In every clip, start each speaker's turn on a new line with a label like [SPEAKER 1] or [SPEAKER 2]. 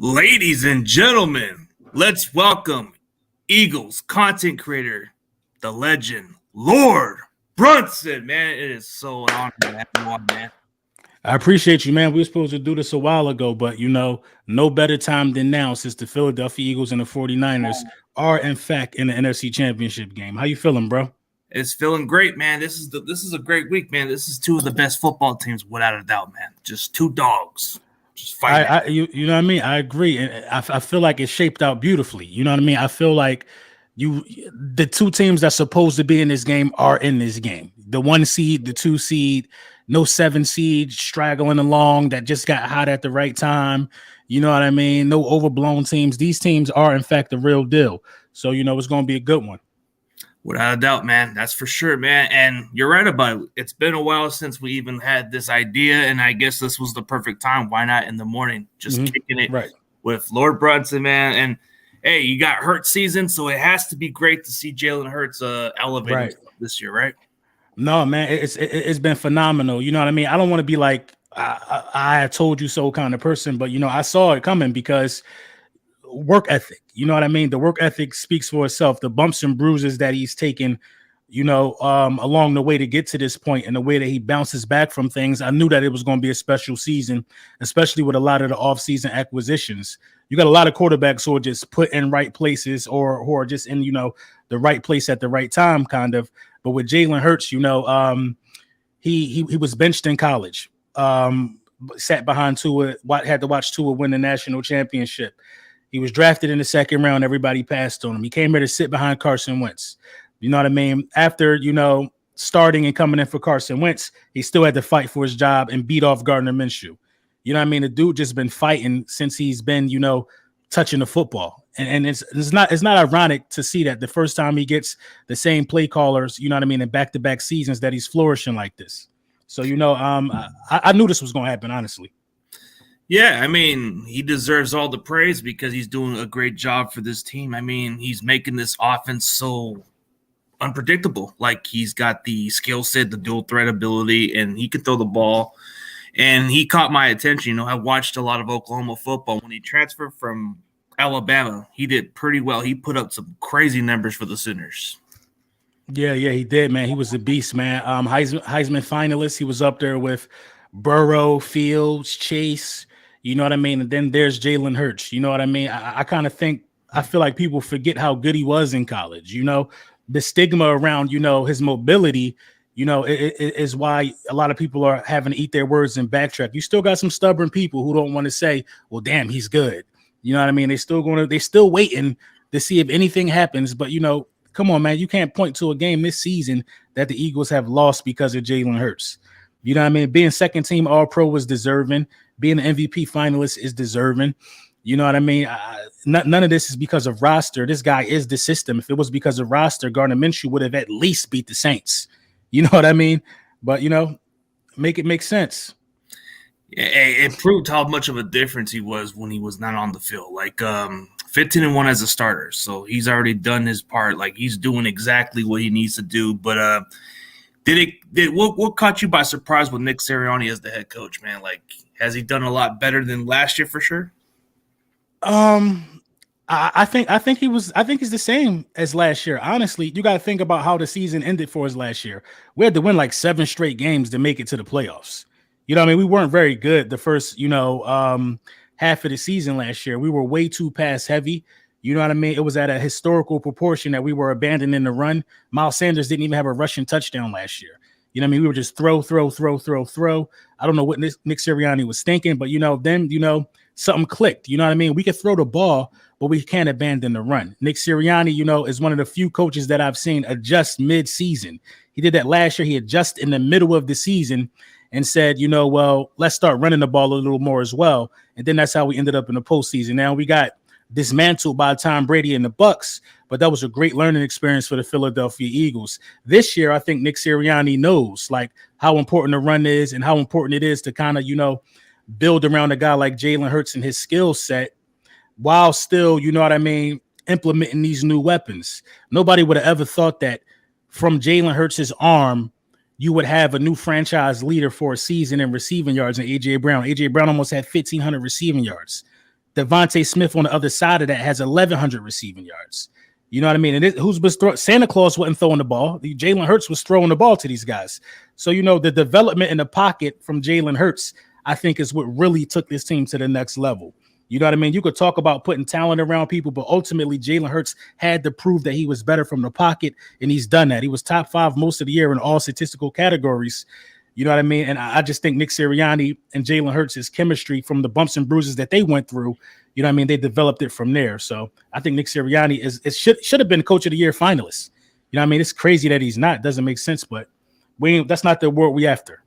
[SPEAKER 1] Ladies and gentlemen, let's welcome Eagles content creator, the legend, Lord Brunson. Man, it is so an honor to have you on, man.
[SPEAKER 2] I appreciate you, man. We were supposed to do this a while ago, but no better time than now since the Philadelphia Eagles and the 49ers are in fact in the NFC Championship game. How you feeling, bro?
[SPEAKER 1] It's feeling great, man. This is a great week, man. This is two of the best football teams, without a doubt, man. Just two dogs, just fighting.
[SPEAKER 2] You know what I mean? I agree, and I feel like it's shaped out beautifully. You know what I mean? I feel like the two teams that's supposed to be in this game are in this game. The 1 seed, the 2 seed, no 7 seed straggling along that just got hot at the right time. You know what I mean? No overblown teams. These teams are in fact the real deal. So it's going to be a good one.
[SPEAKER 1] Without a doubt, man. That's for sure, man. And you're right about it. It's been a while since we even had this idea, and I guess this was the perfect time. Why not in the morning? Just kicking it with Lord Brunson, man. And, hey, you got Hurts season, so it has to be great to see Jalen Hurts elevated this year, right?
[SPEAKER 2] No, man, it's been phenomenal. You know what I mean? I don't want to be like I told you so kind of person, but, I saw it coming because work ethic. You know what I mean? The work ethic speaks for itself. The bumps and bruises that he's taken, along the way to get to this point and the way that he bounces back from things. I knew that it was going to be a special season, especially with a lot of the offseason acquisitions. You got a lot of quarterbacks who are just put in right places or who are just in, the right place at the right time, kind of. But with Jalen Hurts, he was benched in college, sat behind Tua, had to watch Tua win the national championship. He was drafted in the second round. Everybody passed on him. He came here to sit behind Carson Wentz. You know what I mean? After, starting and coming in for Carson Wentz, he still had to fight for his job and beat off Gardner Minshew. You know what I mean? The dude just been fighting since he's been, touching the football. And it's not ironic to see that the first time he gets the same play callers, you know what I mean, in back-to-back seasons that he's flourishing like this. So, I knew this was going to happen, honestly.
[SPEAKER 1] Yeah, I mean, he deserves all the praise because he's doing a great job for this team. I mean, he's making this offense so unpredictable. Like, he's got the skill set, the dual threat ability, and he can throw the ball. And he caught my attention. I watched a lot of Oklahoma football. When he transferred from Alabama, he did pretty well. He put up some crazy numbers for the Sooners.
[SPEAKER 2] Yeah, he did, man. He was a beast, man. Heisman finalist. He was up there with Burrow, Fields, Chase. You know what I mean? And then there's Jalen Hurts. You know what I mean? I feel like people forget how good he was in college. The stigma around, his mobility, it is why a lot of people are having to eat their words and backtrack. You still got some stubborn people who don't want to say, well, damn, he's good. You know what I mean? They're still waiting to see if anything happens. But, come on, man, you can't point to a game this season that the Eagles have lost because of Jalen Hurts. You know what I mean? Being second team All-Pro was deserving. Being an MVP finalist is deserving. You know what I mean? None of this is because of roster. This guy is the system. If it was because of roster, Gardner Minshew would have at least beat the Saints. You know what I mean? But, make it make sense.
[SPEAKER 1] Yeah, it proved how much of a difference he was when he was not on the field. Like 15-1 as a starter. So he's already done his part. Like, he's doing exactly what he needs to do. But what caught you by surprise with Nick Sirianni as the head coach, man? Like, has he done a lot better than last year for sure?
[SPEAKER 2] I think he's the same as last year. Honestly, you got to think about how the season ended for us last year. We had to win like 7 straight games to make it to the playoffs. You know what I mean? We weren't very good the first, half of the season last year. We were way too pass heavy. You know what I mean? It was at a historical proportion that we were abandoning the run. Miles Sanders didn't even have a rushing touchdown last year. You know what I mean? We were just throw. I don't know what Nick Sirianni was thinking, but, then, something clicked. You know what I mean? We could throw the ball, but we can't abandon the run. Nick Sirianni, is one of the few coaches that I've seen adjust mid-season. He did that last year. He adjusted in the middle of the season and said, well, let's start running the ball a little more as well. And then that's how we ended up in the postseason. Now we got dismantled by Tom Brady and the Bucks, but that was a great learning experience for the Philadelphia Eagles. This year, I think Nick Sirianni knows like how important the run is and how important it is to kind of, build around a guy like Jalen Hurts and his skill set while still, implementing these new weapons. Nobody would have ever thought that from Jalen Hurts' arm, you would have a new franchise leader for a season in receiving yards in A.J. Brown. A.J. Brown almost had 1,500 receiving yards. Devontae Smith on the other side of that has 1,100 receiving yards. You know what I mean? And who's was Santa Claus wasn't throwing the ball. Jalen Hurts was throwing the ball to these guys. So, the development in the pocket from Jalen Hurts, I think, is what really took this team to the next level. You know what I mean? You could talk about putting talent around people, but ultimately Jalen Hurts had to prove that he was better from the pocket, and he's done that. He was top 5 most of the year in all statistical categories. You know what I mean? And I just think Nick Sirianni and Jalen Hurts' chemistry from the bumps and bruises that they went through, you know what I mean? They developed it from there. So I think Nick Sirianni should have been Coach of the Year finalist. You know what I mean? It's crazy that he's not. Doesn't make sense, but that's not the award we after.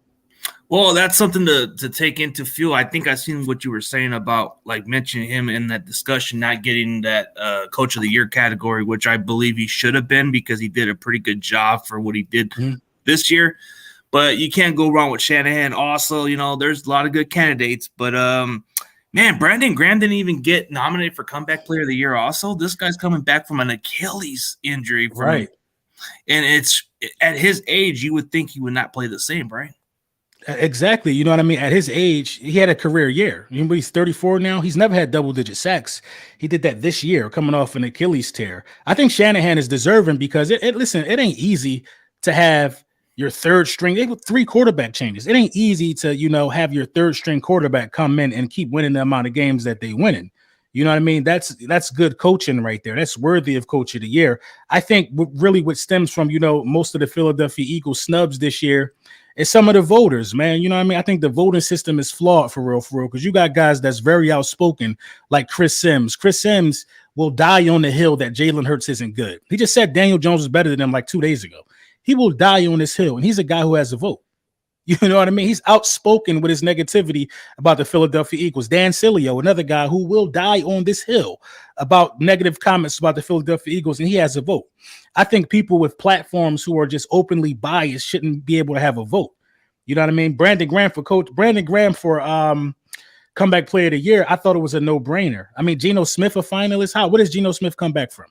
[SPEAKER 1] Well, that's something to take into fuel. I think I seen what you were saying about like mentioning him in that discussion, not getting that Coach of the Year category, which I believe he should have been because he did a pretty good job for what he did this year. But you can't go wrong with Shanahan. Also, there's a lot of good candidates. But, man, Brandon Graham didn't even get nominated for Comeback Player of the Year also. This guy's coming back from an Achilles injury.
[SPEAKER 2] Right.
[SPEAKER 1] And it's at his age, you would think he would not play the same, right?
[SPEAKER 2] Exactly. You know what I mean? At his age, he had a career year. He's 34 now. He's never had double-digit sacks. He did that this year, coming off an Achilles tear. I think Shanahan is deserving because, it ain't easy to have your third string. They have 3 quarterback changes. It ain't easy to, have your third string quarterback come in and keep winning the amount of games that they winning. You know what I mean? That's good coaching right there. That's worthy of Coach of the Year. I think what stems from, most of the Philadelphia Eagles snubs this year is some of the voters, man. You know what I mean? I think the voting system is flawed for real, because you got guys that's very outspoken like Chris Sims. Chris Sims will die on the hill that Jalen Hurts isn't good. He just said Daniel Jones is better than him like 2 days ago. He will die on this hill, and he's a guy who has a vote. You know what I mean? He's outspoken with his negativity about the Philadelphia Eagles. Dan Sileo, another guy who will die on this hill about negative comments about the Philadelphia Eagles, and he has a vote. I think people with platforms who are just openly biased shouldn't be able to have a vote. You know what I mean? Brandon Graham for Comeback Player of the Year, I thought it was a no-brainer. I mean, Geno Smith a finalist. What does Geno Smith come back from?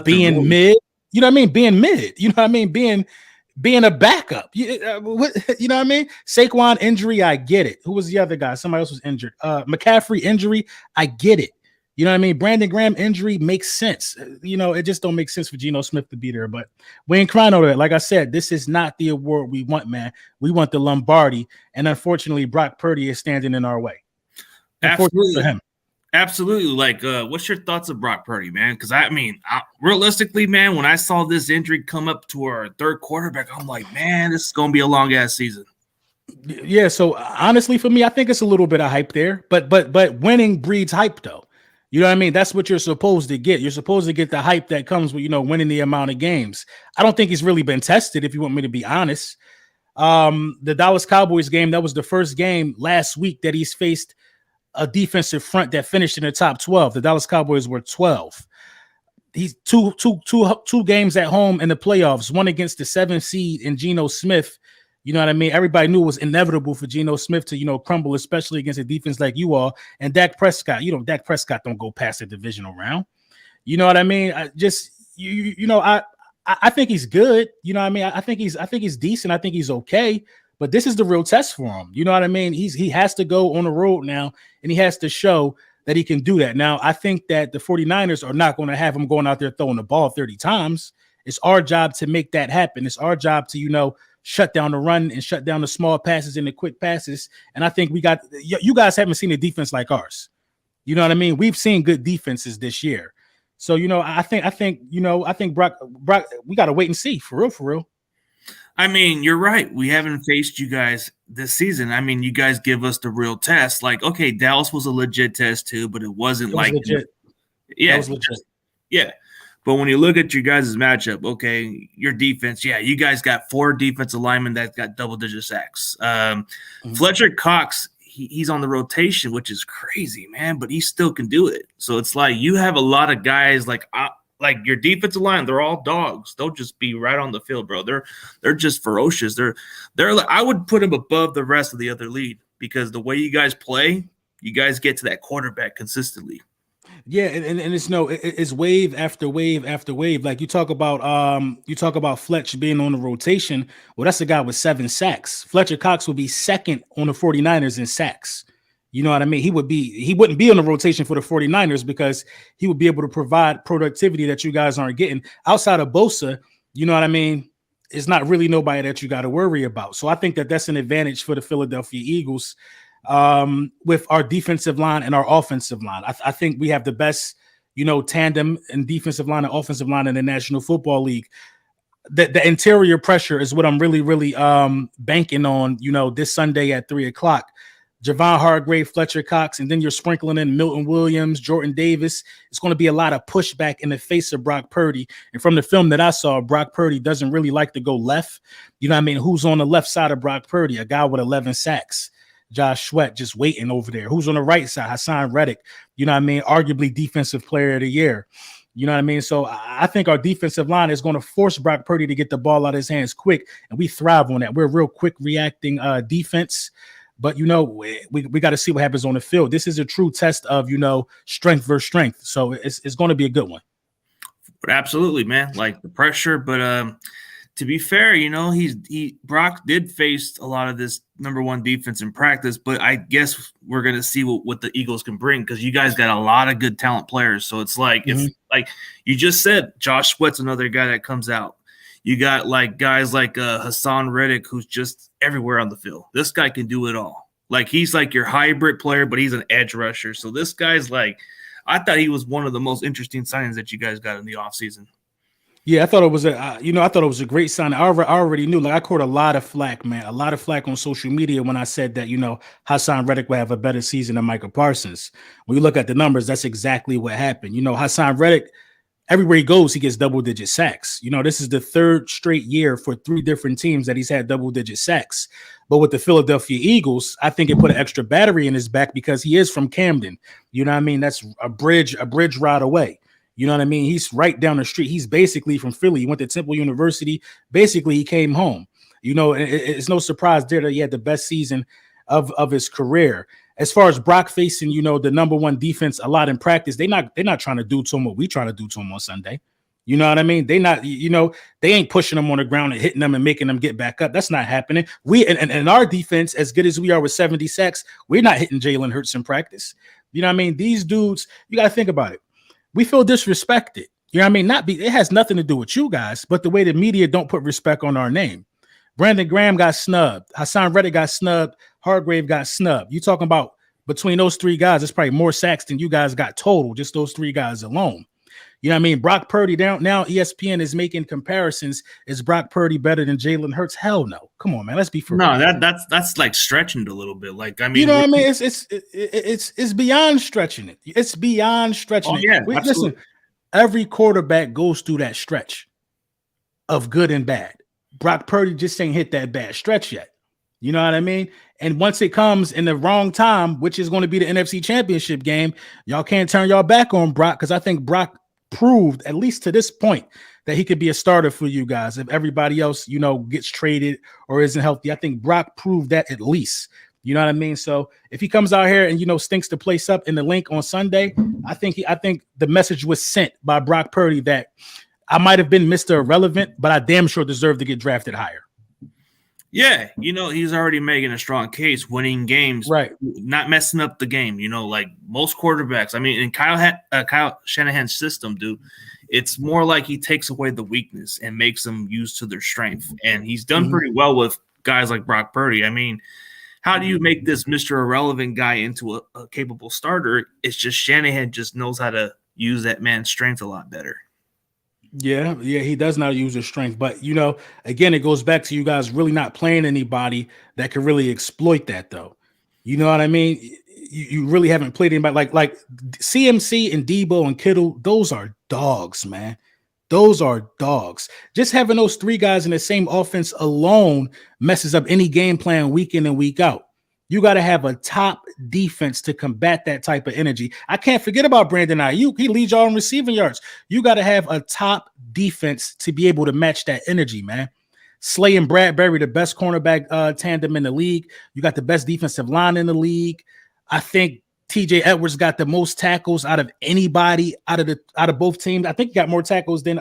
[SPEAKER 2] Being mid. You know what I mean? Being mid. You know what I mean? Being a backup. You know what I mean? Saquon injury, I get it. Who was the other guy? Somebody else was injured. McCaffrey injury, I get it. You know what I mean? Brandon Graham injury makes sense. It just don't make sense for Geno Smith to be there. But we ain't crying over that. Like I said, this is not the award we want, man. We want the Lombardi. And unfortunately, Brock Purdy is standing in our way.
[SPEAKER 1] Absolutely. For him. Absolutely. Like, what's your thoughts of Brock Purdy, man? Because, realistically, man, when I saw this injury come up to our third quarterback, I'm like, man, this is going to be a long-ass season.
[SPEAKER 2] Yeah, so honestly, for me, I think it's a little bit of hype there. But winning breeds hype, though. You know what I mean? That's what you're supposed to get. You're supposed to get the hype that comes with, winning the amount of games. I don't think he's really been tested, if you want me to be honest. The Dallas Cowboys game, that was the first game last week that he's faced a defensive front that finished in the top 12. The Dallas Cowboys were 12. He's two games at home in the playoffs, one against the 7th seed in Geno Smith. You know what I mean? Everybody knew it was inevitable for Geno Smith to, crumble, especially against a defense like you all. And Dak Prescott, Dak Prescott don't go past the divisional round. You know what I mean? I think he's good. You know what I mean? I think he's decent. I think he's okay. But this is the real test for him. You know what I mean? He has to go on the road now, and he has to show that he can do that. Now, I think that the 49ers are not going to have him going out there throwing the ball 30 times. It's our job to make that happen. It's our job to, shut down the run and shut down the small passes and the quick passes. And I think you guys haven't seen a defense like ours. You know what I mean? We've seen good defenses this year. So, I think Brock, we got to wait and see for real.
[SPEAKER 1] I mean, you're right. We haven't faced you guys this season. I mean, you guys give us the real test. Like, okay, Dallas was a legit test too, but it wasn't legit. Yeah, it was legit. Yeah. But when you look at your guys' matchup, okay, your defense, you guys got 4 defensive linemen that got double-digit sacks. Fletcher Cox, he's on the rotation, which is crazy, man, but he still can do it. So it's like you have a lot of guys like your defensive line, they're all dogs. They'll just be right on the field, bro. They're just ferocious. They're I would put them above the rest of the other league because the way you guys play, you guys get to that quarterback consistently.
[SPEAKER 2] Yeah, and it's wave after wave after wave. Like you talk about Fletch being on the rotation. Well, that's a guy with 7 sacks. Fletcher Cox will be second on the 49ers in sacks. You know what I mean? He wouldn't be on the rotation for the 49ers because he would be able to provide productivity that you guys aren't getting. Outside of Bosa, you know what I mean? It's not really nobody that you got to worry about. So I think that that's an advantage for the Philadelphia Eagles with our defensive line and our offensive line. I think we have the best, tandem and defensive line and offensive line in the National Football League. The interior pressure is what I'm really, really banking on, this Sunday at 3:00. Javon Hargrave, Fletcher Cox, and then you're sprinkling in Milton Williams, Jordan Davis. It's going to be a lot of pushback in the face of Brock Purdy. And from the film that I saw, Brock Purdy doesn't really like to go left. You know what I mean? Who's on the left side of Brock Purdy? A guy with 11 sacks. Josh Sweat just waiting over there. Who's on the right side? Hassan Reddick. You know what I mean? Arguably defensive player of the year. You know what I mean? So I think our defensive line is going to force Brock Purdy to get the ball out of his hands quick, and we thrive on that. We're a real quick reacting defense. But, we got to see what happens on the field. This is a true test of, strength versus strength. So it's going to be a good one.
[SPEAKER 1] Absolutely, man. Like the pressure. But to be fair, Brock did face a lot of this number one defense in practice. But I guess we're going to see what the Eagles can bring because you guys got a lot of good talent players. So it's like, if like you just said, Josh Sweat's another guy that comes out. You got like guys like Hassan Reddick, who's just everywhere on the field. This guy can do it all. Like he's like your hybrid player, but he's an edge rusher. So this guy's like, I thought he was one of the most interesting signings that you guys got in the offseason.
[SPEAKER 2] Yeah, I thought it was a great sign. I already knew. Like I caught a lot of flack, man, a lot of flack on social media when I said that Hassan Reddick would have a better season than Michael Parsons. When you look at the numbers, that's exactly what happened. Hassan Reddick. Everywhere he goes, he gets double-digit sacks. This is the third straight year for 3 different teams that he's had double-digit sacks. But with the Philadelphia Eagles, I think it put an extra battery in his back because he is from Camden. You know what I mean? That's a bridge ride away. You know what I mean? He's right down the street. He's basically from Philly. He went to Temple University. Basically, he came home. It's no surprise there that he had the best season of his career. As far as Brock facing, the number one defense a lot in practice, they're not trying to do to him what we trying to do to him on Sunday. You know what I mean? They not, they ain't pushing them on the ground and hitting them and making them get back up. That's not happening. We and our defense, as good as we are with 70 sacks, we're not hitting Jalen Hurts in practice. You know what I mean? These dudes, you got to think about it. We feel disrespected. You know what I mean? It has nothing to do with you guys, but the way the media don't put respect on our name. Brandon Graham got snubbed. Hassan Reddick got snubbed. Hargrave got snubbed. You talking about between those 3 guys, it's probably more sacks than you guys got total, just those 3 guys alone. You know what I mean? Brock Purdy down now. ESPN is making comparisons. Is Brock Purdy better than Jalen Hurts? Hell no. Come on, man. Let's be for real.
[SPEAKER 1] No, that's like stretching it a little bit. Like I mean,
[SPEAKER 2] you know what I mean? It's beyond stretching it. It's beyond stretching it.
[SPEAKER 1] Yeah,
[SPEAKER 2] listen, every quarterback goes through that stretch of good and bad. Brock Purdy just ain't hit that bad stretch yet. You know what I mean? And once it comes in the wrong time, which is going to be the NFC Championship game, y'all can't turn y'all back on Brock because I think Brock proved, at least to this point, that he could be a starter for you guys. If everybody else, gets traded or isn't healthy, I think Brock proved that at least. You know what I mean? So if he comes out here and stinks the place up in the link on Sunday, I think the message was sent by Brock Purdy that I might have been Mr. Irrelevant, but I damn sure deserve to get drafted higher.
[SPEAKER 1] Yeah, he's already making a strong case, winning games,
[SPEAKER 2] right?
[SPEAKER 1] Not messing up the game. Like most quarterbacks. I mean, in Kyle Shanahan's system, dude, it's more like he takes away the weakness and makes them use to their strength. And he's done pretty well with guys like Brock Purdy. I mean, how do you make this Mr. Irrelevant guy into a capable starter? It's just Shanahan just knows how to use that man's strength a lot better.
[SPEAKER 2] Yeah, he does not use his strength. But, again, it goes back to you guys really not playing anybody that can really exploit that, though. You know what I mean? You really haven't played anybody like CMC and Debo and Kittle. Those are dogs, man. Those are dogs. Just having those 3 guys in the same offense alone messes up any game plan week in and week out. You got to have a top defense to combat that type of energy. I can't forget about Brandon Ayuk. He leads y'all in receiving yards. You got to have a top defense to be able to match that energy, man. Slay and Bradbury, the best cornerback tandem in the league. You got the best defensive line in the league. I think TJ Edwards got the most tackles out of anybody out of both teams. I think he got more tackles than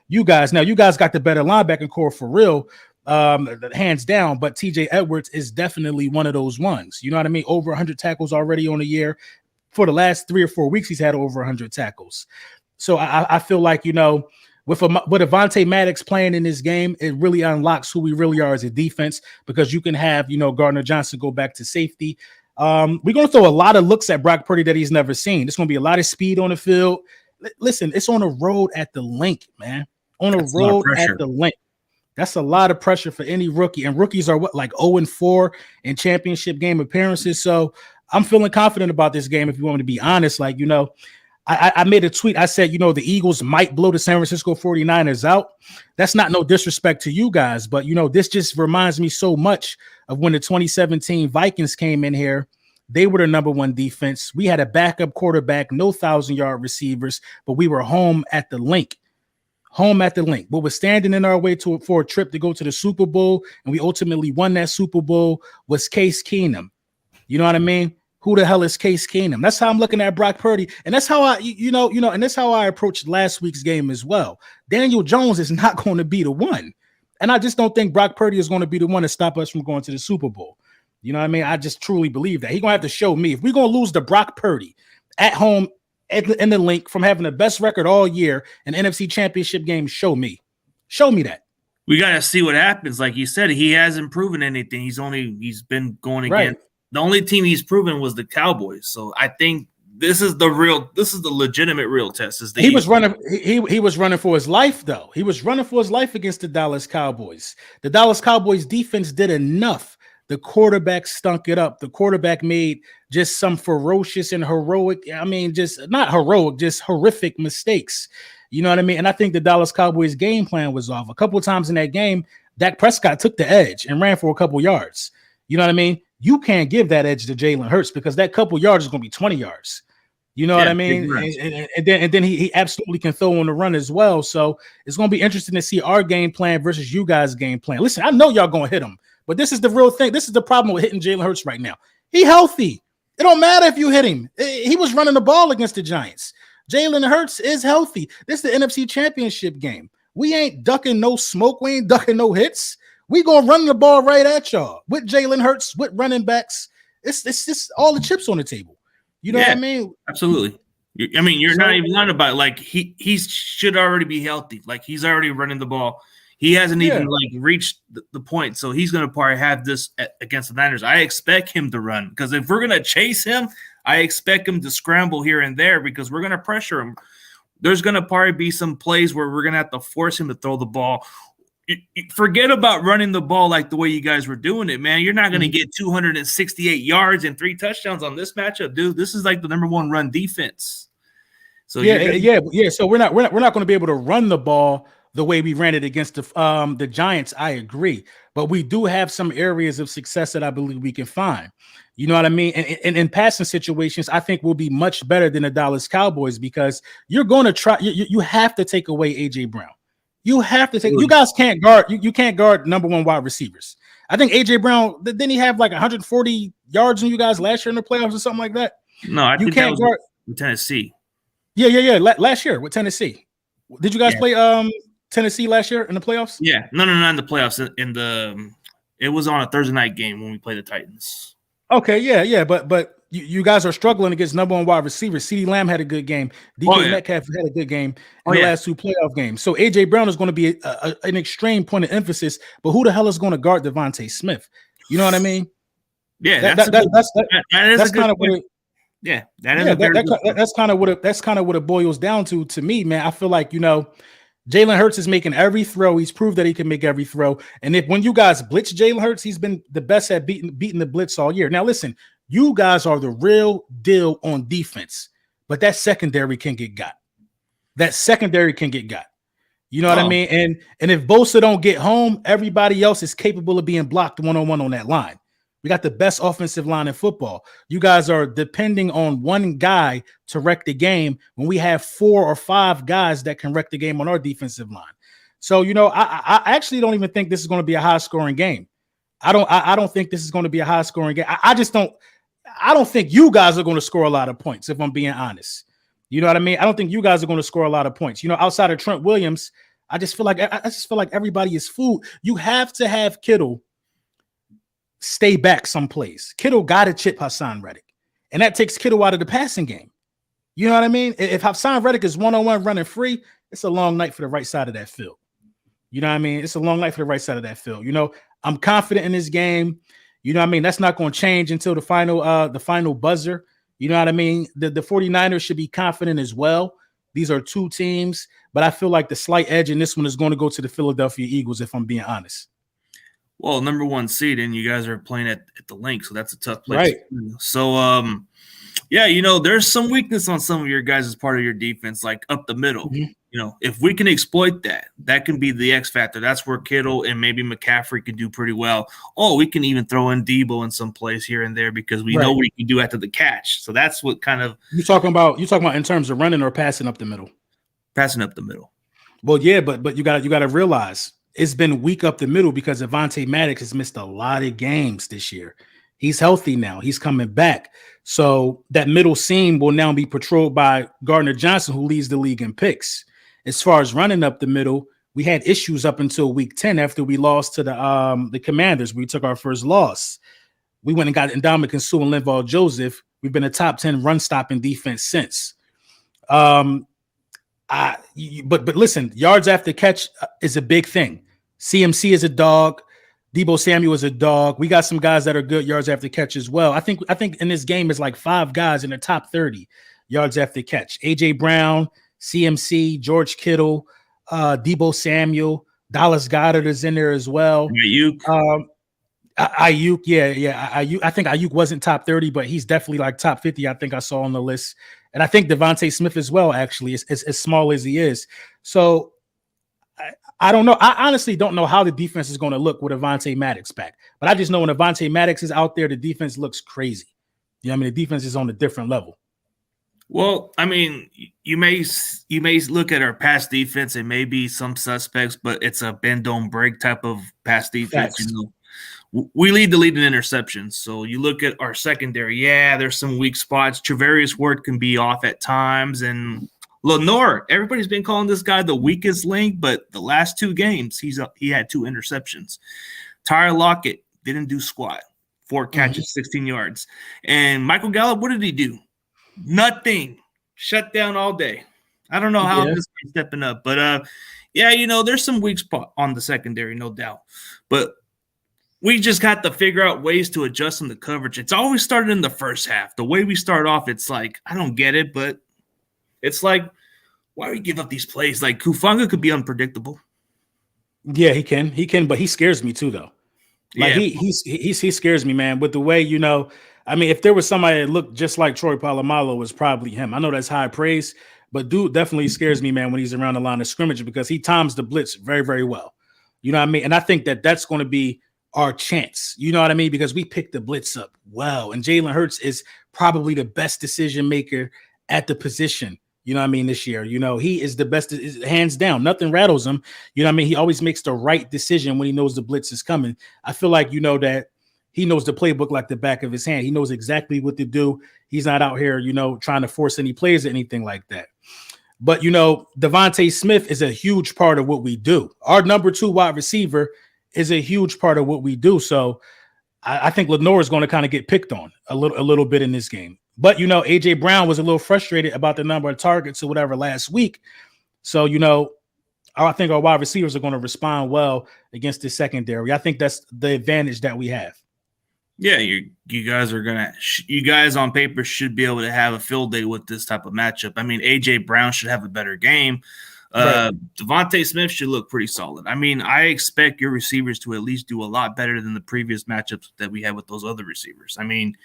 [SPEAKER 2] you guys. Now, you guys got the better linebacking core for real. hands down. But TJ Edwards is definitely one of those ones. You know what I mean? Over 100 tackles already on the year. For the last 3 or 4 weeks, he's had over 100 tackles. So I feel like, you know, with Avonte Maddox playing in this game, it really unlocks who we really are as a defense, because you can have, you know, Gardner Johnson go back to safety. We're going to throw a lot of looks at Brock Purdy that he's never seen. There's going to be a lot of speed on the field. Listen, it's on the road at the link, man. On the road at the link. That's a lot of pressure for any rookie. And rookies are like 0-4 in championship game appearances. So I'm feeling confident about this game, if you want me to be honest. Like, you know, I made a tweet. I said, you know, the Eagles might blow the San Francisco 49ers out. That's not no disrespect to you guys, but, you know, this just reminds me so much of when the 2017 Vikings came in here. They were the number one defense. We had a backup quarterback, no 1,000-yard receivers, but we were home at the link. Home at the link. What was standing in our way for a trip to go to the Super Bowl, and we ultimately won that Super Bowl, was Case Keenum. You know what I mean? Who the hell is Case Keenum? That's how I'm looking at Brock Purdy. And that's how and that's how I approached last week's game as well. Daniel Jones is not going to be the one. And I just don't think Brock Purdy is going to be the one to stop us from going to the Super Bowl. You know what I mean? I just truly believe that. He's going to have to show me. If we're going to lose to Brock Purdy at home in the link from having the best record all year in NFC Championship game, show me. Show me that.
[SPEAKER 1] We got to see what happens. Like you said, he hasn't proven anything. He's been going against. Right. The only team he's proven was the Cowboys. So I think this is the legitimate real test. He was running for his life, though. He was running for his life against the Dallas Cowboys. The Dallas Cowboys defense did enough. The quarterback stunk it up. The quarterback made just some ferocious and heroic, I mean, just not heroic, just horrific mistakes. You know what I mean? And I think the Dallas Cowboys game plan was off. A couple of times in that game, Dak Prescott took the edge and ran for a couple yards. You know what I mean? You can't give that edge to Jalen Hurts, because that couple yards is going to be 20 yards. You know what I mean? And then he absolutely can throw on the run as well. So it's going to be interesting to see our game plan versus you guys' game plan. Listen, I know y'all going to hit him, but this is the real thing. This is the problem with hitting Jalen Hurts right now. He healthy. It don't matter if you hit him. He was running the ball against the Giants. Jalen Hurts is healthy. This is the NFC Championship game. We ain't ducking no smoke. We ain't ducking no hits. We gonna run the ball right at y'all with Jalen Hurts, with running backs. It's just all the chips on the table. You know what I mean? Absolutely. I mean, you're not even lying about it. Like he should already be healthy. Like he's already running the ball. He hasn't even like reached the point. So he's gonna probably have this against the Niners. I expect him to run, because if we're gonna chase him, I expect him to scramble here and there, because we're gonna pressure him. There's gonna probably be some plays where we're gonna have to force him to throw the ball. Forget about running the ball like the way you guys were doing it, man. You're not going to get 268 yards and 3 touchdowns on this matchup, dude. This is like the number one run defense. So
[SPEAKER 2] yeah. So we're not going to be able to run the ball the way we ran it against the Giants. I agree, but we do have some areas of success that I believe we can find. You know what I mean? And in passing situations, I think we'll be much better than the Dallas Cowboys, because you're going to try. You have to take away AJ Brown. You have to take. You guys can't guard. You can't guard number one wide receivers. I think AJ Brown. Didn't he have like 140 yards on you guys last year in the playoffs or something like that?
[SPEAKER 1] No, I think that was guard with Tennessee.
[SPEAKER 2] Yeah. Last year with Tennessee. Did you guys play Tennessee last year in the playoffs?
[SPEAKER 1] Yeah, no, not in the playoffs. It was on a Thursday night game when we played the Titans.
[SPEAKER 2] Okay, yeah, but you guys are struggling against number one wide receivers. CeeDee Lamb had a good game. DK Metcalf had a good game in the last 2 playoff games. So AJ Brown is going to be an extreme point of emphasis. But who the hell is going to guard Devontae Smith? You know what I mean?
[SPEAKER 1] Yeah,
[SPEAKER 2] that's kind of what. That's kind of what it boils down to me, man. I feel like, you know, Jalen Hurts is making every throw. He's proved that he can make every throw. And when you guys blitz Jalen Hurts, he's been the best at beating the blitz all year. Now, listen, you guys are the real deal on defense, but that secondary can get got. You know what I mean? And if Bosa don't get home, everybody else is capable of being blocked one-on-one on that line. We got the best offensive line in football. You guys are depending on one guy to wreck the game when we have 4 or 5 guys that can wreck the game on our defensive line. So, you know, I actually don't even think this is going to be a high-scoring game. I don't think this is going to be a high-scoring game. I don't think you guys are going to score a lot of points, if I'm being honest. You know what I mean? I don't think you guys are going to score a lot of points. You know, outside of Trent Williams, I just feel like everybody is food. You have to have Kittle stay back someplace. Kittle got to chip Hassan Reddick, and that takes Kittle out of the passing game. You know what I mean? If Hassan Reddick is one-on-one running free, it's a long night for the right side of that field. You know what I mean? It's a long night for the right side of that field. You know, I'm confident in this game. You know what I mean? That's not going to change until the final buzzer. You know what I mean? The 49ers should be confident as well. These are two teams, but I feel like the slight edge in this one is going to go to the Philadelphia Eagles, if I'm being honest.
[SPEAKER 1] Well, number one seed, and you guys are playing at the Link, so that's a tough place.
[SPEAKER 2] Right.
[SPEAKER 1] So, yeah, you know, there's some weakness on some of your guys as part of your defense, like up the middle.
[SPEAKER 2] Mm-hmm.
[SPEAKER 1] You know, if we can exploit that, that can be the X factor. That's where Kittle and maybe McCaffrey can do pretty well. Oh, we can even throw in Debo in some place here and there because we know what he can do after the catch. So that's what kind of
[SPEAKER 2] you talking about in terms of running or passing up the middle.
[SPEAKER 1] Passing up the middle.
[SPEAKER 2] Well, yeah, but you got to realize it's been weak up the middle because Avonte Maddox has missed a lot of games this year. He's healthy now. He's coming back. So that middle seam will now be patrolled by Gardner Johnson, who leads the league in picks. As far as running up the middle, we had issues up until week 10 after we lost to the Commanders. We took our first loss. We went and got Ndamukong Suh and Linval Joseph. We've been a top 10 run stopping defense since. But listen, yards after catch is a big thing. CMC is a dog. Debo Samuel is a dog. We got some guys that are good yards after catch as well. I think in this game is like 5 guys in the top 30 yards after catch. AJ Brown, CMC, George Kittle, Debo Samuel, Dallas Goedert is in there as well. Ayuk, yeah. Ayuk. I think Ayuk wasn't top 30, but he's definitely like top 50. I think I saw on the list, and I think Devontae Smith as well. Actually, as small as he is, so I don't know. I honestly don't know how the defense is going to look with Avonte Maddox back, but I just know when Avonte Maddox is out there, the defense looks crazy. You know what I mean? The defense is on a different level.
[SPEAKER 1] Well, I mean, you may look at our pass defense and maybe some suspects, but it's a bend don't break type of pass defense.
[SPEAKER 2] Facts.
[SPEAKER 1] You know, we lead the league in interceptions. So you look at our secondary. Yeah, there's some weak spots. Travarius Ward can be off at times, and Lenore. Everybody's been calling this guy the weakest link, but the last 2 games he had 2 interceptions. Tyler Lockett didn't do squat. 4 catches, 16 yards, and Michael Gallup. What did he do? Nothing. Shut down all day. I don't know how this guy's stepping up, but yeah, you know, there's some weak spot on the secondary, no doubt. But we just got to figure out ways to adjust in the coverage. It's always started in the first half. The way we start off, it's like, I don't get it, but it's like, why do we give up these plays? Like Kufanga could be unpredictable.
[SPEAKER 2] Yeah, he can, but he scares me too, though. Like he scares me, man. With the way, you know, I mean, if there was somebody that looked just like Troy Polamalu, it was probably him. I know that's high praise, but dude definitely scares me, man, when he's around the line of scrimmage because he times the blitz very, very well. You know what I mean? And I think that's going to be our chance. You know what I mean? Because we picked the blitz up well, and Jalen Hurts is probably the best decision maker at the position. You know what I mean? This year, you know, he is the best, hands down. Nothing rattles him. You know what I mean? He always makes the right decision when he knows the blitz is coming. I feel like, you know, that he knows the playbook like the back of his hand. He knows exactly what to do. He's not out here, you know, trying to force any plays or anything like that. But, you know, Devontae Smith is a huge part of what we do. Our number 2 wide receiver is a huge part of what we do. So I think Lenore is going to kind of get picked on a little bit in this game. But, you know, AJ Brown was a little frustrated about the number of targets or whatever last week. So, you know, I think our wide receivers are going to respond well against the secondary. I think that's the advantage that we have.
[SPEAKER 1] Yeah, you guys are gonna. You guys on paper should be able to have a field day with this type of matchup. I mean, AJ Brown should have a better game.
[SPEAKER 2] Right.
[SPEAKER 1] Devontae Smith should look pretty solid. I mean, I expect your receivers to at least do a lot better than the previous matchups that we had with those other receivers. I mean,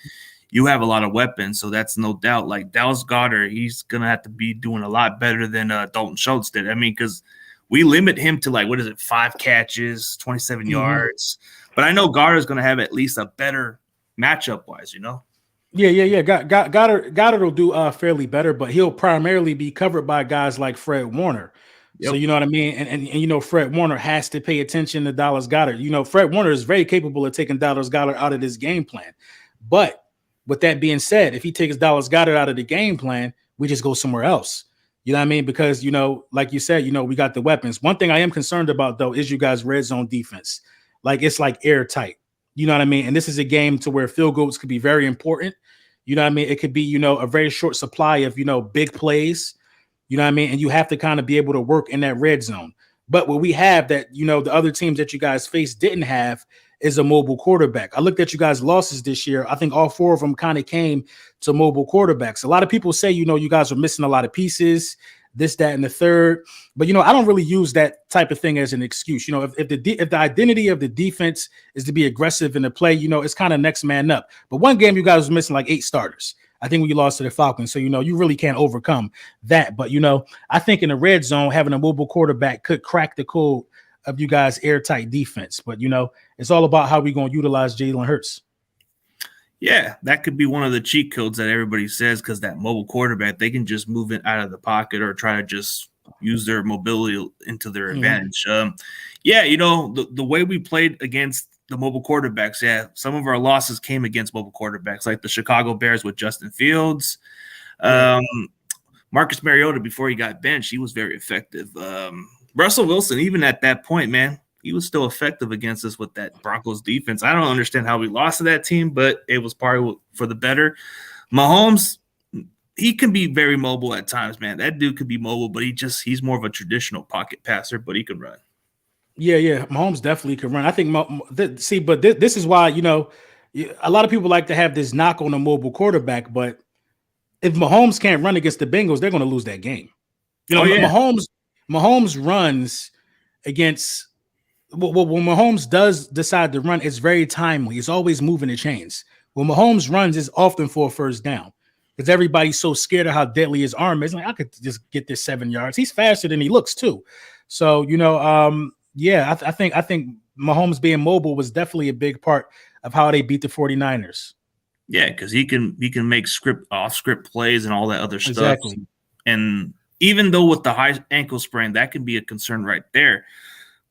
[SPEAKER 1] you have a lot of weapons, so that's no doubt. Like Dallas Goedert, he's gonna have to be doing a lot better than Dalton Schultz did. I mean, because we limit him to 5 catches, 27 yards. But I know Goddard is going to have at least a better matchup wise, you know?
[SPEAKER 2] Yeah. Goddard will do fairly better, but he'll primarily be covered by guys like Fred Warner. Yep. So, you know what I mean? And you know, Fred Warner has to pay attention to Dallas Goedert. You know, Fred Warner is very capable of taking Dallas Goedert out of this game plan. But with that being said, if he takes Dallas Goedert out of the game plan, we just go somewhere else. You know what I mean? Because, like you said, we got the weapons. One thing I am concerned about, though, is you guys' red zone defense. Like, it's like airtight. You know what I mean? And this is a game to where field goals could be very important. You know what I mean? It could be, a very short supply of, big plays. You know what I mean? And you have to kind of be able to work in that red zone. But what we have that, the other teams that you guys face didn't have is a mobile quarterback. I looked at you guys' losses this year. I think all four of them kind of came to mobile quarterbacks. A lot of people say, you guys are missing a lot of pieces, this, that, and the third. But, I don't really use that type of thing as an excuse. If the identity of the defense is to be aggressive in the play, it's kind of next man up. But one game you guys were missing like 8 starters. I think when you lost to the Falcons. So, you really can't overcome that. But, I think in the red zone, having a mobile quarterback could crack the code of you guys' airtight defense. But, it's all about how we're going to utilize Jalen Hurts.
[SPEAKER 1] Yeah, that could be one of the cheat codes that everybody says, because that mobile quarterback, they can just move it out of the pocket or try to just use their mobility into their advantage. The way we played against the mobile quarterbacks, some of our losses came against mobile quarterbacks, like the Chicago Bears with Justin Fields. Marcus Mariota, before he got benched, he was very effective. Russell Wilson, even at that point, man, he was still effective against us with that Broncos defense. I don't understand how we lost to that team, but it was probably for the better. Mahomes, he can be very mobile at times, man. That dude could be mobile, but he's more of a traditional pocket passer, but he can run.
[SPEAKER 2] Yeah. Mahomes definitely can run. I think, but this is why, a lot of people like to have this knock on a mobile quarterback, but if Mahomes can't run against the Bengals, they're going to lose that game. Mahomes runs against – well, when Mahomes does decide to run, it's very timely. It's always moving the chains. When Mahomes runs, it's often for a first down because everybody's so scared of how deadly his arm is. Like, I could just get this 7 yards. He's faster than he looks too. So, I think Mahomes being mobile was definitely a big part of how they beat the 49ers.
[SPEAKER 1] Yeah, because he can make off script plays and all that other stuff.
[SPEAKER 2] Exactly.
[SPEAKER 1] And even though with the high ankle sprain, that can be a concern right there.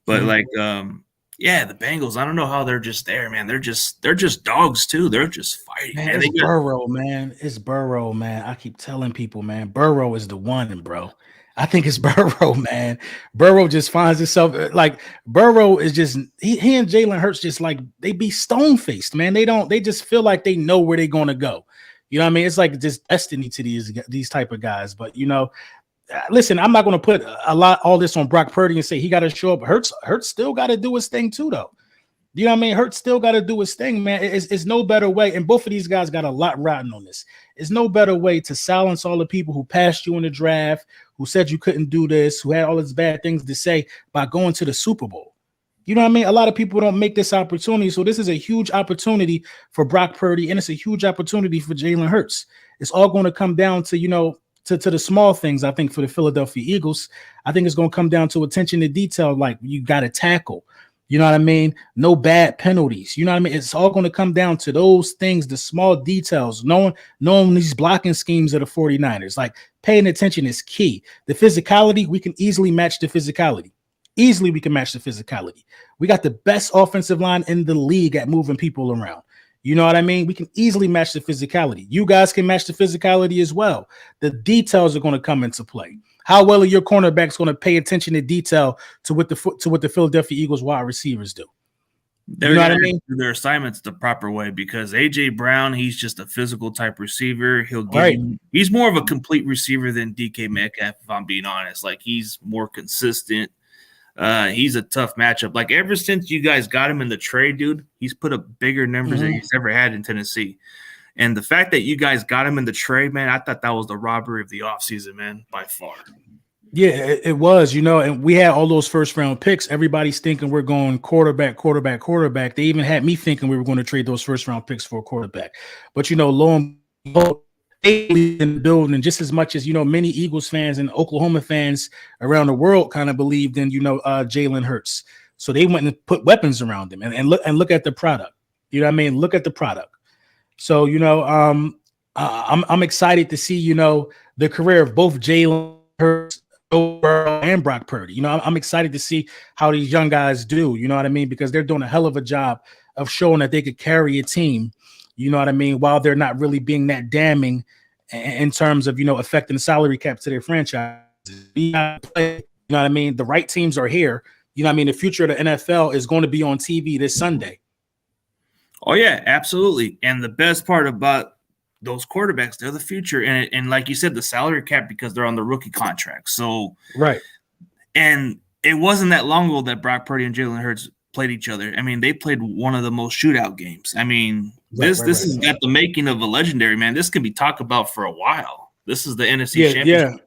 [SPEAKER 1] But the Bengals, I don't know how they're just there, man. They're just dogs too. They're just fighting.
[SPEAKER 2] Man, it's Burrow, man. It's Burrow, man. I keep telling people, man, Burrow is the one, bro. I think it's Burrow, man. Burrow just finds himself like Burrow is just he and Jalen Hurts just like they be stone faced, man. They just feel like they know where they're gonna go. You know what I mean? It's like just destiny to these type of guys. But listen, I'm not going to put all this on Brock Purdy and say he got to show up. Hurts still got to do his thing too, though. You know what I mean? Hurts still got to do his thing, man. It's no better way, and both of these guys got a lot riding on this. It's no better way to silence all the people who passed you in the draft, who said you couldn't do this, who had all these bad things to say by going to the Super Bowl. You know what I mean? A lot of people don't make this opportunity, so this is a huge opportunity for Brock Purdy, and it's a huge opportunity for Jalen Hurts. It's all going to come down to, to the small things. I think for the Philadelphia Eagles, I think it's going to come down to attention to detail. Like you got to tackle, you know what I mean? No bad penalties. You know what I mean? It's all going to come down to those things, the small details, knowing these blocking schemes of the 49ers, like paying attention is key. The physicality, we can easily match the physicality. We can match the physicality. We got the best offensive line in the league at moving people around. You know what I mean? We can easily match the physicality. You guys can match the physicality as well. The details are going to come into play. How well are your cornerbacks going to pay attention to detail to what the Philadelphia Eagles wide receivers do?
[SPEAKER 1] You know what I mean? Do their assignments the proper way, because AJ Brown, he's just a physical type receiver. He's more of a complete receiver than DK Metcalf, if I'm being honest. Like, he's more consistent. He's a tough matchup. Like, ever since you guys got him in the trade, dude, he's put up bigger numbers than he's ever had in Tennessee. And the fact that you guys got him in the trade, man, I thought that was the robbery of the offseason, man, by far.
[SPEAKER 2] Yeah, it was, and we had all those first-round picks. Everybody's thinking we're going quarterback. They even had me thinking we were going to trade those first-round picks for a quarterback. But, lo and behold, they believe in the building just as much as, many Eagles fans and Oklahoma fans around the world kind of believed in, Jalen Hurts. So they went and put weapons around him and look at the product. You know what I mean? Look at the product. So, I'm excited to see, the career of both Jalen Hurts and Brock Purdy. I'm excited to see how these young guys do, you know what I mean? Because they're doing a hell of a job of showing that they could carry a team, you know what I mean, while they're not really being that damning in terms of, affecting the salary cap to their franchise. You know what I mean? The right teams are here. You know what I mean? The future of the NFL is going to be on TV this Sunday.
[SPEAKER 1] Oh, yeah, absolutely. And the best part about those quarterbacks, they're the future. And like you said, the salary cap, because they're on the rookie contract. So,
[SPEAKER 2] right.
[SPEAKER 1] And it wasn't that long ago that Brock Purdy and Jalen Hurts played each other. I mean, they played one of the most shootout games. I mean, this has got the making of a legendary, man. This can be talked about for a while. This is the NFC Championship.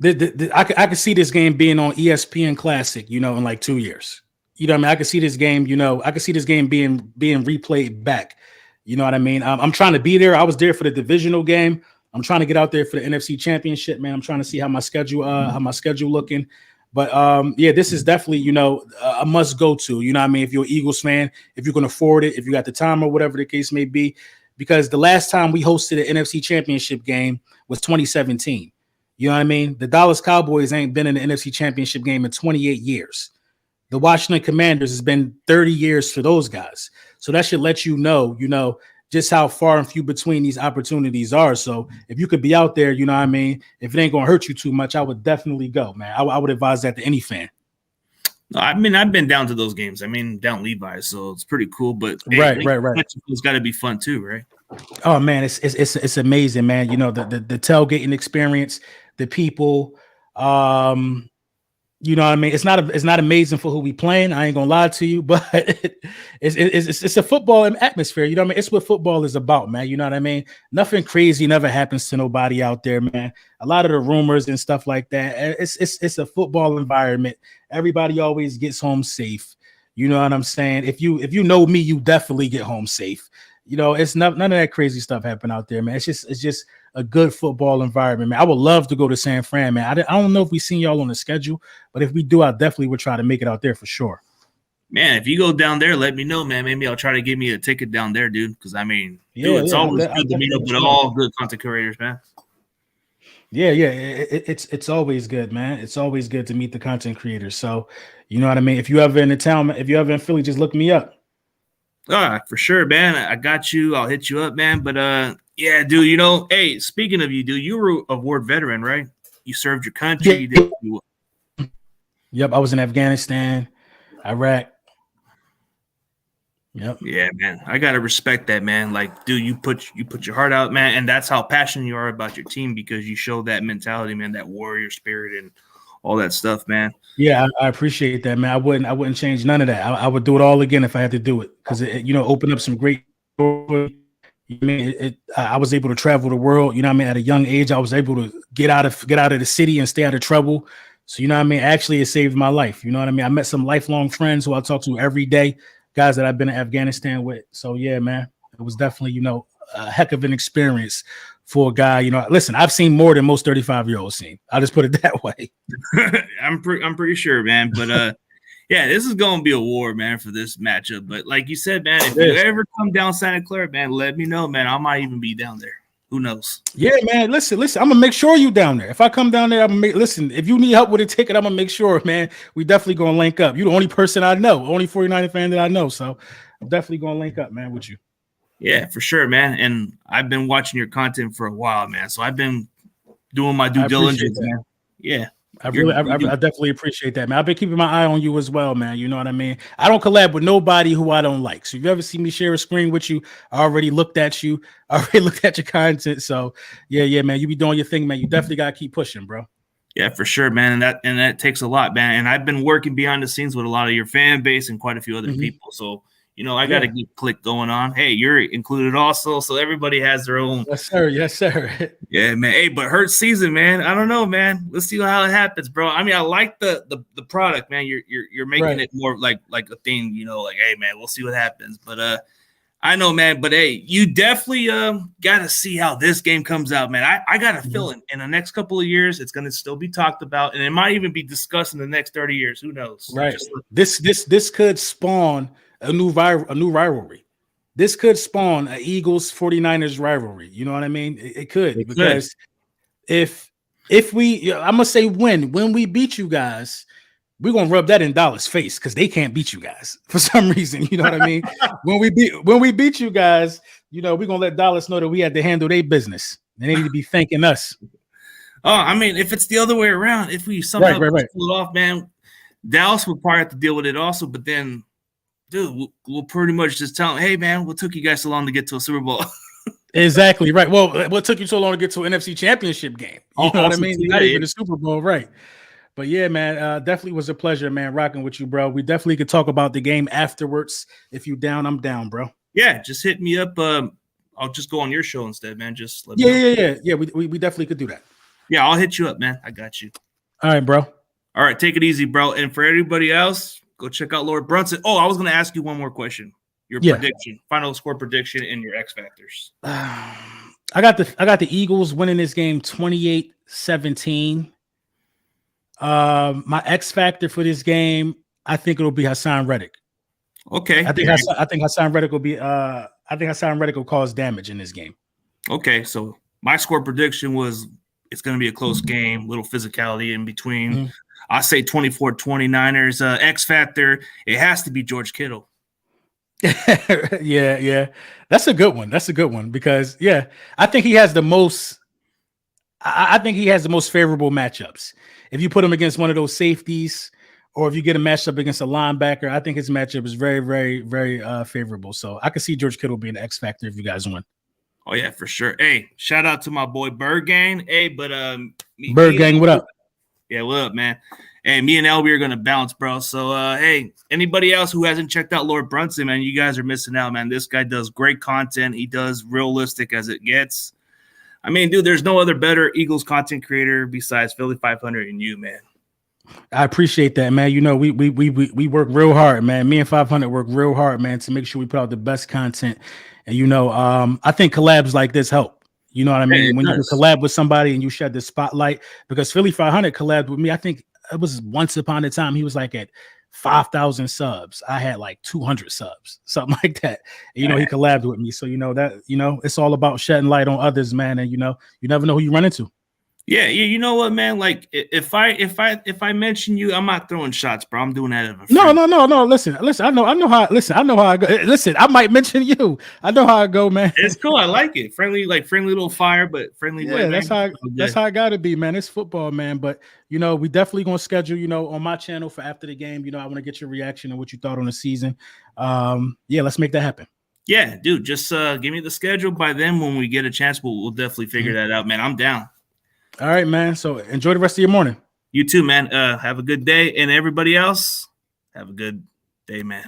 [SPEAKER 2] Yeah. I could see this game being on ESPN Classic, in like 2 years. You know what I mean? I could see this game, I could see this game being replayed back. You know what I mean? I'm trying to be there. I was there for the divisional game. I'm trying to get out there for the NFC Championship, man. I'm trying to see how my schedule looking. But this is definitely, a must go to. You know what I mean? If you're an Eagles fan, if you can afford it, if you got the time or whatever the case may be, because the last time we hosted an NFC Championship game was 2017. You know what I mean? The Dallas Cowboys ain't been in the NFC Championship game in 28 years. The Washington Commanders has been 30 years for those guys. So that should let you know, just how far and few between these opportunities are. So if you could be out there, you know what I mean? If it ain't going to hurt you too much, I would definitely go, man. I would advise that to any fan.
[SPEAKER 1] No, I mean, I've been down to those games. I mean, down Levi's, so it's pretty cool. But
[SPEAKER 2] right.
[SPEAKER 1] It's got to be fun too, right?
[SPEAKER 2] Oh man, it's amazing, man. The tailgating experience, the people. You know what I mean? It's not amazing for who we playing. I ain't gonna lie to you, but it's a football atmosphere. You know what I mean? It's what football is about, man. You know what I mean? Nothing crazy never happens to nobody out there, man. A lot of the rumors and stuff like that. It's a football environment. Everybody always gets home safe. You know what I'm saying? If you know me, you definitely get home safe. It's none of that crazy stuff happen out there, man. It's just a good football environment, man. I would love to go to San Fran, man. I don't know if we seen y'all on the schedule, but if we do, I definitely would try to make it out there for sure.
[SPEAKER 1] Man, if you go down there, let me know, man. Maybe I'll try to get me a ticket down there, dude. Because I mean, it's always good to meet up with all good content creators, man.
[SPEAKER 2] Yeah, it's always good, man. It's always good to meet the content creators. So, you know what I mean? If you ever in the town, if you ever in Philly, just look me up.
[SPEAKER 1] For sure, man. I got you. I'll hit you up, man. But yeah, dude, hey, speaking of you, dude, you were a war veteran, right? You served your country.
[SPEAKER 2] Yeah. Yep, I was in Afghanistan, Iraq. Yep.
[SPEAKER 1] Yeah, man. I gotta respect that, man. Like, dude, you put your heart out, man, and that's how passionate you are about your team, because you show that mentality, man, that warrior spirit and all that stuff, man.
[SPEAKER 2] Yeah, I appreciate that, man. I wouldn't change none of that. I would do it all again if I had to do it, because it opened up some great doors. I was able to travel the world. You know what I mean? At a young age, I was able to get out of the city and stay out of trouble. So you know what I mean? Actually, it saved my life. You know what I mean? I met some lifelong friends who I talk to every day, guys that I've been in Afghanistan with. So yeah, man, it was definitely a heck of an experience for a guy. Listen, I've seen more than most 35-year-olds seen. I'll just put it that way.
[SPEAKER 1] I'm pretty sure, man. But yeah, this is gonna be a war, man, for this matchup. But like you said, man, if you ever come down Santa Clara, man, let me know, man. I might even be down there. Who knows? Yeah,
[SPEAKER 2] man. Listen. I'm gonna make sure you down there. If I come down there, listen. If you need help with a ticket, I'm gonna make sure, man. We definitely gonna link up. You're the only person I know, only 49er fan that I know. So I'm definitely gonna link up, man, with you.
[SPEAKER 1] Yeah, for sure, man. And I've been watching your content for a while, man. So I've been doing my due diligence, man. Yeah.
[SPEAKER 2] I definitely appreciate that, man. I've been keeping my eye on you as well, man. You know what I mean? I don't collab with nobody who I don't like. So if you ever see me share a screen with you, I already looked at you. I already looked at your content. So yeah, man. You be doing your thing, man. You definitely gotta keep pushing, bro.
[SPEAKER 1] Yeah, for sure, man. And that takes a lot, man. And I've been working behind the scenes with a lot of your fan base and quite a few other people. So I got to get click going on. Hey, you're included also. So everybody has their own.
[SPEAKER 2] Yes, sir. Yes, sir.
[SPEAKER 1] Yeah, man. Hey, but Hurts season, man. I don't know, man. Let's see how it happens, bro. I mean, I like the product, man. You're making it more like a thing, like, hey, man, we'll see what happens. But I know, man. But hey, you definitely got to see how this game comes out, man. I got a feeling in the next couple of years it's going to still be talked about, and it might even be discussed in the next 30 years. Who knows?
[SPEAKER 2] Right. This could spawn a new rivalry. This could spawn an Eagles 49ers rivalry. You know what I mean? It could, because if we, I'm gonna say when we beat you guys, we're gonna rub that in Dallas' face, because they can't beat you guys for some reason. You know what I mean? when we beat you guys, we're gonna let Dallas know that we had to handle their business. They need to be thanking us.
[SPEAKER 1] Oh, I mean, if it's the other way around, if we somehow
[SPEAKER 2] Right.
[SPEAKER 1] pull it off, man, Dallas would probably have to deal with it also. But then, dude, we'll pretty much just tell them, hey, man, what took you guys so long to get to a Super Bowl?
[SPEAKER 2] Exactly right. Well, what took you so long to get to an NFC Championship game? You know what I mean? Not even a Super Bowl, right? But yeah, man, definitely was a pleasure, man, rocking with you, bro. We definitely could talk about the game afterwards. If you down, I'm down, bro.
[SPEAKER 1] Yeah, just hit me up. I'll just go on your show instead, man. Just let me know.
[SPEAKER 2] Yeah. We definitely could do that.
[SPEAKER 1] Yeah, I'll hit you up, man. I got you.
[SPEAKER 2] All right, bro.
[SPEAKER 1] All right, take it easy, bro. And for everybody else, go check out Lord Brunson. Oh, I was going to ask you one more question. Your prediction, final score prediction, and your X factors.
[SPEAKER 2] I got the Eagles winning this game 28-17. My X factor for this game, I think it'll be Hassan Reddick.
[SPEAKER 1] Okay.
[SPEAKER 2] I think Hassan Reddick will be. I think Hassan Reddick will cause damage in this game.
[SPEAKER 1] Okay, so my score prediction was it's going to be a close game, little physicality in between. Mm-hmm. I say 24-29ers. X factor, it has to be George Kittle.
[SPEAKER 2] Yeah. That's a good one because I think he has the most. I think he has the most favorable matchups. If you put him against one of those safeties, or if you get a matchup against a linebacker, I think his matchup is very, very, very favorable. So I could see George Kittle being the X factor if you guys win.
[SPEAKER 1] Oh yeah, for sure. Hey, shout out to my boy Bird Gang. Hey, but
[SPEAKER 2] Bird Gang, what up?
[SPEAKER 1] Yeah, what up, man? Hey, me and LB are gonna bounce, bro. So hey, anybody else who hasn't checked out Lord Brunson, man, you guys are missing out, man. This guy does great content. He does realistic as it gets. I mean, dude, there's no other better Eagles content creator besides Philly 500 and you, man.
[SPEAKER 2] I appreciate that, man. You know, we work real hard, man. Me and 500 work real hard, man, to make sure we put out the best content. And you know, I think collabs like this help. You know what I mean? When you collab with somebody and you shed the spotlight, because Philly 500 collabed with me. I think it was once upon a time he was like at 5,000 subs. I had like 200 subs, something like that. And, you know, he collabed with me. So, you know, that, you know, it's all about shedding light on others, man. And, you know, you never know who you run into.
[SPEAKER 1] Yeah, you know what, man? Like, if I mention you, I'm not throwing shots, bro. I'm doing that.
[SPEAKER 2] No. Listen. I know how. Listen, I know how I go. Listen, I might mention you. I know how I go, man.
[SPEAKER 1] It's cool. I like it. Friendly little fire, but friendly.
[SPEAKER 2] Yeah, that's how I gotta be, man. It's football, man. But you know, we definitely gonna schedule, you know, on my channel for after the game. You know, I want to get your reaction and what you thought on the season. Yeah, let's make that happen.
[SPEAKER 1] Yeah, dude. Just give me the schedule. By then, when we get a chance, we'll definitely figure that out, man. I'm down.
[SPEAKER 2] All right, man. So enjoy the rest of your morning.
[SPEAKER 1] You too, man. Have a good day. And everybody else, have a good day, man.